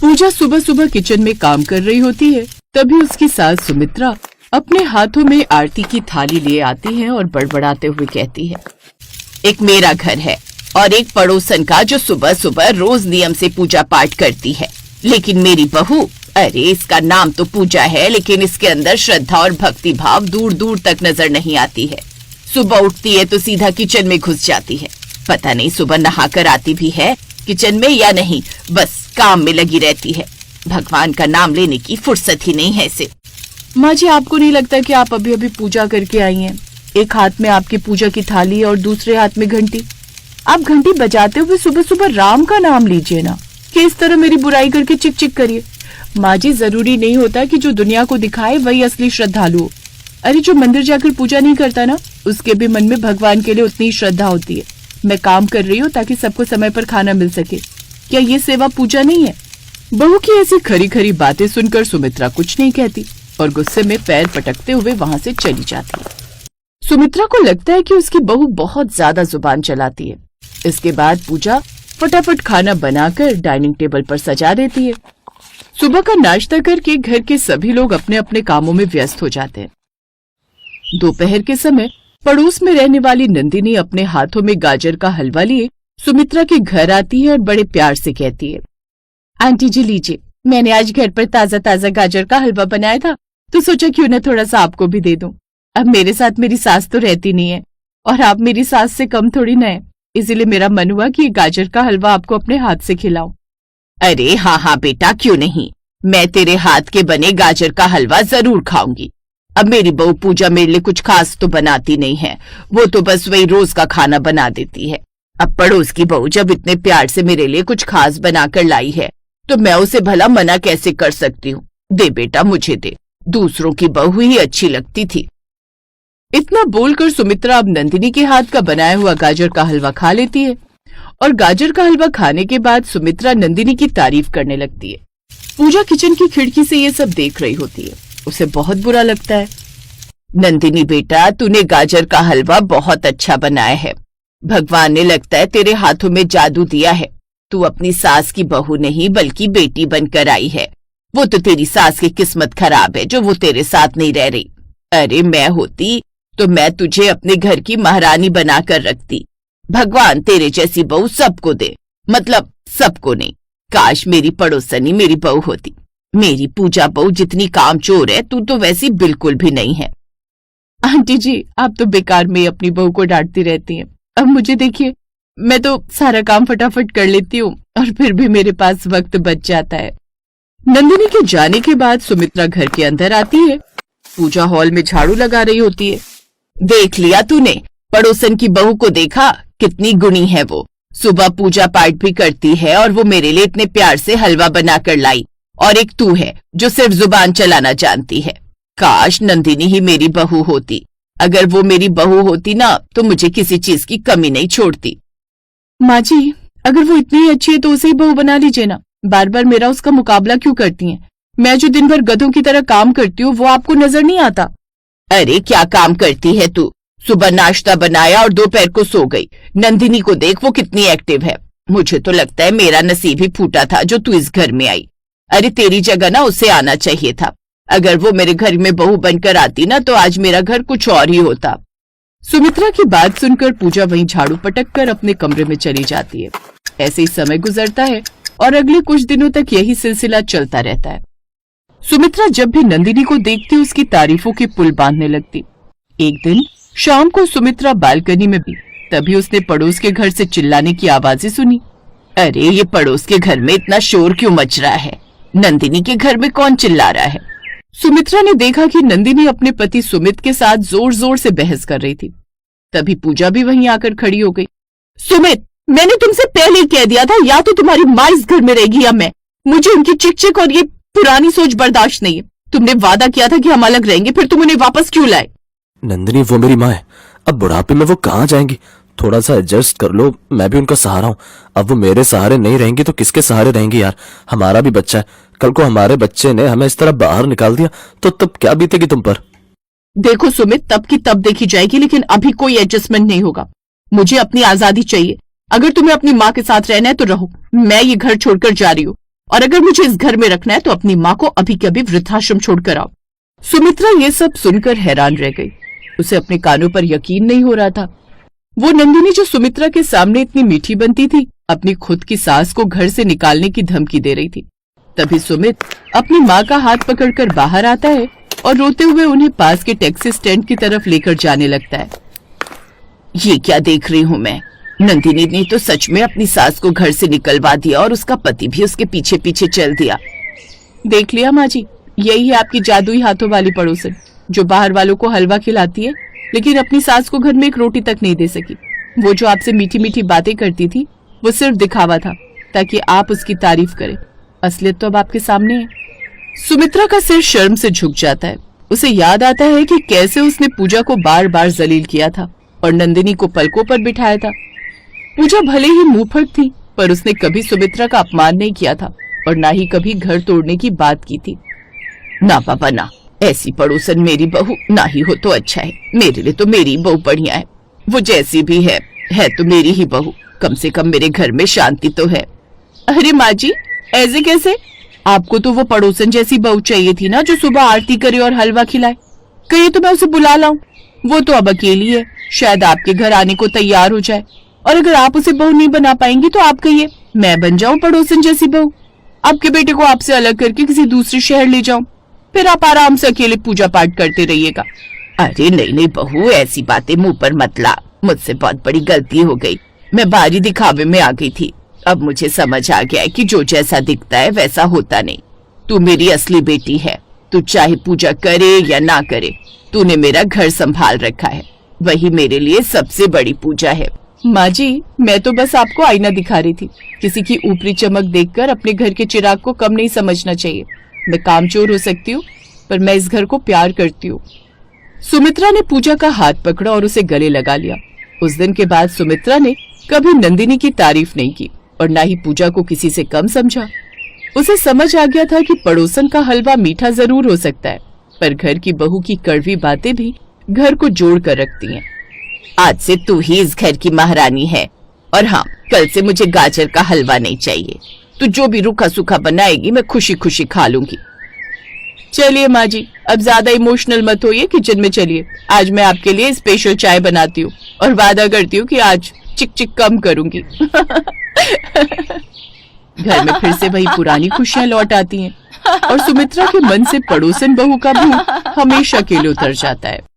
पूजा सुबह सुबह किचन में काम कर रही होती है। तभी उसकी सास सुमित्रा अपने हाथों में आरती की थाली लिए आती है और बड़बड़ाते हुए कहती है, एक मेरा घर है और एक पड़ोसन का जो सुबह सुबह रोज नियम से पूजा पाठ करती है, लेकिन मेरी बहू, अरे इसका नाम तो पूजा है लेकिन इसके अंदर श्रद्धा और भक्ति भाव दूर दूर तक नजर नहीं आती है। सुबह उठती है तो सीधा किचन में घुस जाती है। पता नहीं सुबह नहाकर आती भी है किचन में या नहीं, बस काम में लगी रहती है। भगवान का नाम लेने की फुर्सत ही नहीं है इसे। माँ जी, आपको नहीं लगता कि आप अभी अभी पूजा करके आई हैं? एक हाथ में आपकी पूजा की थाली और दूसरे हाथ में घंटी। आप घंटी बजाते हुए सुबह सुबह राम का नाम लीजिए ना, कि इस तरह मेरी बुराई करके चिक चिक करिए। माँ जी, जरूरी नहीं होता कि जो दुनिया को दिखाए वही असली श्रद्धालु हो। अरे जो मंदिर जाकर पूजा नहीं करता ना, उसके भी मन में भगवान के लिए उतनी ही श्रद्धा होती है। मैं काम कर रही हूँ ताकि सबको समय पर खाना मिल सके। क्या ये सेवा पूजा नहीं है? बहू की ऐसी खरी खरी बातें सुनकर सुमित्रा कुछ नहीं कहती और गुस्से में पैर पटकते हुए वहाँ से चली जाती है। सुमित्रा को लगता है कि उसकी बहू बहुत ज्यादा जुबान चलाती है। इसके बाद पूजा फटाफट खाना बनाकर डाइनिंग टेबल पर सजा देती है। सुबह का नाश्ता करके घर के सभी लोग अपने अपने कामों में व्यस्त हो जाते हैं। दोपहर के समय पड़ोस में रहने वाली नंदिनी अपने हाथों में गाजर का हलवा लिए सुमित्रा के घर आती है और बड़े प्यार से कहती है, आंटी जी लीजिए, मैंने आज घर पर ताजा ताजा गाजर का हलवा बनाया था तो सोचा क्यों न थोड़ा सा आपको भी दे दूं। अब मेरे साथ मेरी सास तो रहती नहीं है और आप मेरी सास से कम थोड़ी न है, इसीलिए मेरा मन हुआ कि ये गाजर का हलवा आपको अपने हाथ से खिलाऊं। अरे हाँ हाँ बेटा, क्यों नहीं, मैं तेरे हाथ के बने गाजर का हलवा जरूर खाऊंगी। अब मेरी बहू पूजा मेरे लिए कुछ खास तो बनाती नहीं है, वो तो बस वही रोज का खाना बना देती है। अब पड़ोस की बहू जब इतने प्यार से मेरे लिए कुछ खास बनाकर लाई है तो मैं उसे भला मना कैसे कर सकती हूँ। दे बेटा, मुझे दे, दूसरों की बहू ही अच्छी लगती थी। इतना बोलकर सुमित्रा अब नंदिनी के हाथ का बनाया हुआ गाजर का हलवा खा लेती है और गाजर का हलवा खाने के बाद सुमित्रा नंदिनी की तारीफ करने लगती है। पूजा किचन की खिड़की से ये सब देख रही होती है। उसे बहुत बुरा लगता है। नंदिनी बेटा, तूने गाजर का हलवा बहुत अच्छा बनाया है। भगवान ने लगता है तेरे हाथों में जादू दिया है। तू अपनी सास की बहू नहीं बल्कि बेटी बनकर आई है। वो तो तेरी सास की किस्मत खराब है जो वो तेरे साथ नहीं रह रही। अरे मैं होती तो मैं तुझे अपने घर की महारानी बनाकर रखती। भगवान तेरे जैसी बहू सबको दे, मतलब सबको नहीं। काश मेरी पड़ोसनी मेरी बहू होती। मेरी पूजा बहू जितनी कामचोर है, तू तो वैसी बिल्कुल भी नहीं है। आंटी जी, आप तो बेकार में अपनी बहू को डांटती रहती हैं। अब मुझे देखिए, मैं तो सारा काम फटाफट कर लेती हूँ और फिर भी मेरे पास वक्त बच जाता है। नंदिनी के जाने के बाद सुमित्रा घर के अंदर आती है। पूजा हॉल में झाड़ू लगा रही होती है। देख लिया तूने, पड़ोसन की बहू को देखा, कितनी गुणी है वो। सुबह पूजा पाठ भी करती है और वो मेरे लिए इतने प्यार से हलवा बनाकर लाई। और एक तू है जो सिर्फ जुबान चलाना जानती है। काश नंदिनी ही मेरी बहू होती। अगर वो मेरी बहू होती ना तो मुझे किसी चीज की कमी नहीं छोड़ती। माँ जी, अगर वो इतनी ही अच्छी है तो उसे ही बहू बना लीजिए ना। बार बार मेरा उसका मुकाबला क्यों करती हैं? मैं जो दिन भर गधों की तरह काम करती हूँ वो आपको नजर नहीं आता? अरे क्या काम करती है तू? सुबह नाश्ता बनाया और दोपहर को सो गई। नंदिनी को देख, वो कितनी एक्टिव है। मुझे तो लगता है मेरा नसीब ही फूटा था जो तू इस घर में आई। अरे तेरी जगह ना उसे आना चाहिए था। अगर वो मेरे घर में बहू बनकर आती ना तो आज मेरा घर कुछ और ही होता। सुमित्रा की बात सुनकर पूजा वहीं झाड़ू पटक कर अपने कमरे में चली जाती है। ऐसे ही समय गुजरता है और अगले कुछ दिनों तक यही सिलसिला चलता रहता है। सुमित्रा जब भी नंदिनी को देखती उसकी तारीफों के पुल बांधने लगती। एक दिन शाम को सुमित्रा बालकनी में भी, तभी उसने पड़ोस के घर से चिल्लाने की आवाजें सुनी। अरे ये पड़ोस के घर में इतना शोर क्यों मच रहा है? नंदिनी के घर में कौन चिल्ला रहा है? सुमित्रा ने देखा कि नंदिनी अपने पति सुमित के साथ जोर जोर से बहस कर रही थी। तभी पूजा भी वहीं आकर खड़ी हो गई। सुमित, मैंने तुमसे पहले ही कह दिया था, या तो तुम्हारी माँ इस घर में रहेगी या मैं। मुझे उनकी चिक-चिक और ये पुरानी सोच बर्दाश्त नहीं है। तुमने वादा किया था कि हम अलग रहेंगे, फिर तुम उन्हें वापस क्यों लाए? नंदिनी, वो मेरी माँ है। अब बुढ़ापे में वो कहाँ जाएंगी? थोड़ा सा एडजस्ट कर लो, मैं भी उनका सहारा हूँ। अब वो मेरे सहारे नहीं रहेंगी तो किसके सहारे रहेंगी यार? हमारा भी बच्चा है। कल को हमारे बच्चे ने हमें इस तरह बाहर निकाल दिया तो तब क्या बीतेगी तुम पर? देखो सुमित, तब की तब देखी जाएगी, लेकिन अभी कोई एडजस्टमेंट नहीं होगा। मुझे अपनी आजादी चाहिए। अगर तुम्हें अपनी माँ के साथ रहना है तो रहो, मैं ये घर छोड़कर जा रही हूँ। और अगर मुझे इस घर में रखना है तो अपनी माँ को अभी के अभी वृद्धाश्रम छोड़कर आओ। सुमित्रा ये सब सुनकर हैरान रह गई। उसे अपने कानों पर यकीन नहीं हो रहा था। वो नंदिनी जो सुमित्रा के सामने इतनी मीठी बनती थी, अपनी खुद की सास को घर से निकालने की धमकी दे रही थी। तभी सुमित अपनी माँ का हाथ पकड़कर बाहर आता है और रोते हुए उन्हें पास के टैक्सी स्टैंड की तरफ लेकर जाने लगता है। ये क्या देख रही हूँ मैं? नंदिनी ने तो सच में अपनी सास को घर से निकलवा दिया और उसका पति भी उसके पीछे पीछे चल दिया। देख लिया माँ जी, यही है आपकी जादुई हाथों वाली पड़ोसन, जो बाहर वालों को हलवा खिलाती है लेकिन अपनी सास को घर में एक रोटी तक नहीं दे सकी। वो जो आपसे मीठी मीठी बातें करती थी वो सिर्फ दिखावा था ताकि आप उसकी तारीफ करें। असलियत तो अब आपके सामने है। सुमित्रा का सिर शर्म से झुक जाता है। उसे याद आता है कि कैसे उसने पूजा को बार बार जलील किया था और नंदिनी को पलकों पर बिठाया था। पूजा भले ही मुंहफट थी, पर उसने कभी सुमित्रा का अपमान नहीं किया था और ना ही कभी घर तोड़ने की बात की थी। ना पापा ना, ऐसी पड़ोसन मेरी बहू ना ही हो तो अच्छा है। मेरे लिए तो मेरी बहू बढ़िया है। वो जैसी भी है तो मेरी ही बहू। कम से कम मेरे घर में शांति तो है। अरे माँ जी, ऐसे कैसे? आपको तो वो पड़ोसन जैसी बहू चाहिए थी ना, जो सुबह आरती करे और हलवा खिलाए। कहिए तो मैं उसे बुला लाऊं। वो तो अब अकेली है, शायद आपके घर आने को तैयार हो जाए। और अगर आप उसे बहू नहीं बना पाएंगी तो आप कहिए मैं बन जाऊं पड़ोसन जैसी बहू। आपके बेटे को आपसे अलग करके किसी दूसरे शहर ले जाऊं, फिर आप आराम से अकेले पूजा पाठ करते रहिएगा। अरे नहीं नहीं बहू, ऐसी बातें मुंह पर मत ला। मुझसे बहुत बड़ी गलती हो गई। मैं बाहरी दिखावे में आ गई थी। अब मुझे समझ आ गया है कि जो जैसा दिखता है वैसा होता नहीं। तू मेरी असली बेटी है। तू चाहे पूजा करे या ना करे, तूने मेरा घर संभाल रखा है। वही मेरे लिए सबसे बड़ी पूजा है। माँ जी, मैं तो बस आपको आईना दिखा रही थी। किसी की ऊपरी चमक देखकर अपने घर के चिराग को कम नहीं समझना चाहिए। मैं कामचोर हो सकती हूँ, पर मैं इस घर को प्यार करती हूँ। सुमित्रा ने पूजा का हाथ पकड़ा और उसे गले लगा लिया। उस दिन के बाद सुमित्रा ने कभी नंदिनी की तारीफ नहीं की और ना ही पूजा को किसी से कम समझा। उसे समझ आ गया था कि पड़ोसन का हलवा मीठा जरूर हो सकता है, पर घर की बहू की कड़वी बातें भी घर को जोड़ कर रखती हैं। आज से तू ही इस घर की महारानी है। और हाँ, कल से मुझे गाजर का हलवा नहीं चाहिए। तू जो भी रूखा सूखा बनाएगी मैं खुशी खुशी खा लूंगी। चलिए माँ जी, अब ज्यादा इमोशनल मत होइए, किचन में चलिए। आज मैं आपके लिए स्पेशल चाय बनाती हूँ और वादा करती हूँ कि आज चिक चिक कम करूंगी। घर में फिर से वही पुरानी खुशियां लौट आती हैं और सुमित्रा के मन से पड़ोसन बहू का भूत हमेशा के लिए उतर जाता है।